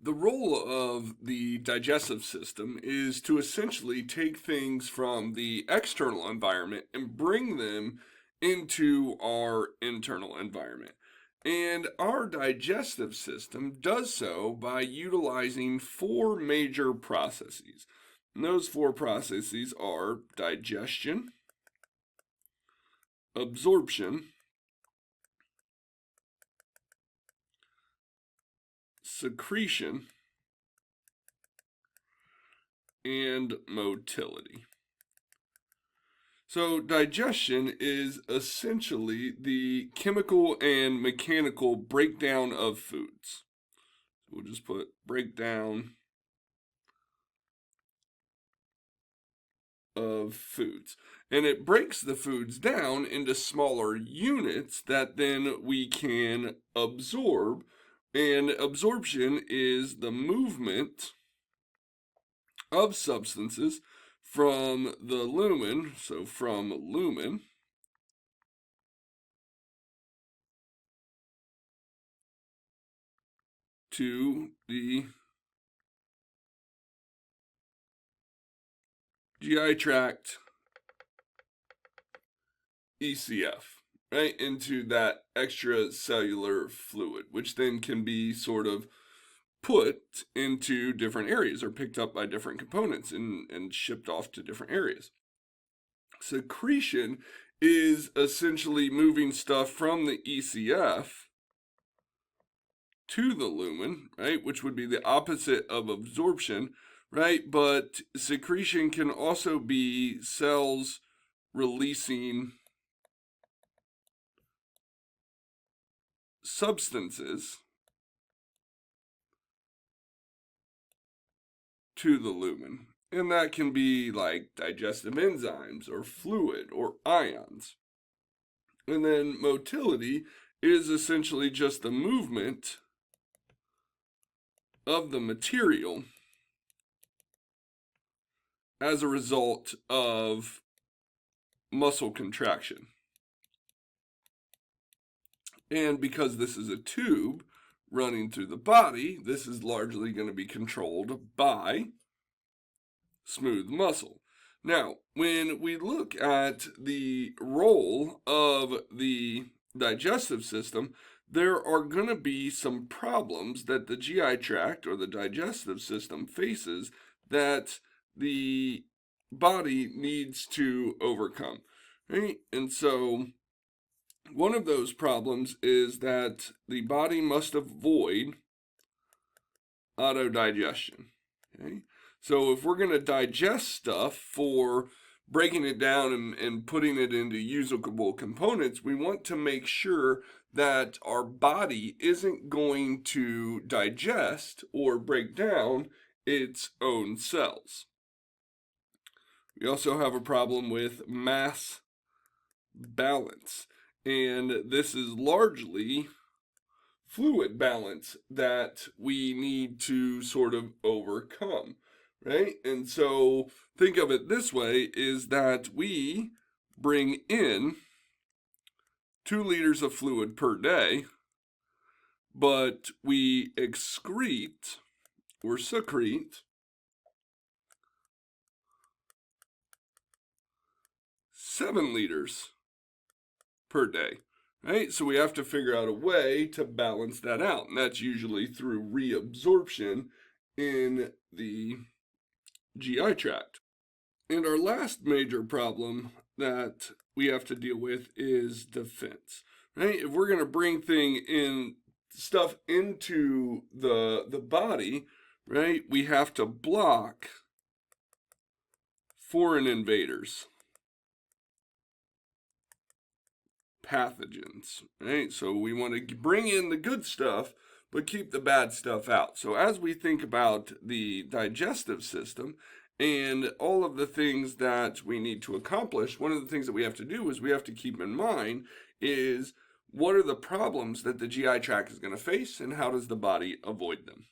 The role of the digestive system is to essentially take things from the external environment and bring them into our internal environment. And our digestive system does so by utilizing four major processes. And those four processes are digestion, absorption, secretion, and motility. So, digestion is essentially the chemical and mechanical breakdown of foods. We'll just put breakdown of foods. And it breaks the foods down into smaller units that then we can absorb. And absorption is the movement of substances from the lumen, so from lumen to the GI tract ECF, right, into that extracellular fluid, which then can be sort of put into different areas or picked up by different components and shipped off to different areas. Secretion is essentially moving stuff from the ECF to the lumen, right, which would be the opposite of absorption, right? But secretion can also be cells releasing substances to the lumen. And that can be like digestive enzymes or fluid or ions. And then motility is essentially just the movement of the material as a result of muscle contraction. And because this is a tube running through the body, this is largely going to be controlled by smooth muscle. Now, when we look at the role of the digestive system, there are going to be some problems that the GI tract or the digestive system faces that the body needs to overcome, right? And so one of those problems is that the body must avoid autodigestion. Okay? So if we're going to digest stuff for breaking it down and putting it into usable components, we want to make sure that our body isn't going to digest or break down its own cells. We also have a problem with mass balance. And this is largely fluid balance that we need to sort of overcome, right? And so think of it this way, is that we bring in 2 liters of fluid per day, but we excrete or secrete 7 liters per day, right? So we have to figure out a way to balance that out, and that's usually through reabsorption in the GI tract. And our last major problem that we have to deal with is defense, right? If we're going to bring stuff into the body, right, we have to block foreign invaders, pathogens, right? So we want to bring in the good stuff, but keep the bad stuff out. So as we think about the digestive system and all of the things that we need to accomplish, one of the things that we have to do is we have to keep in mind is what are the problems that the GI tract is going to face and how does the body avoid them?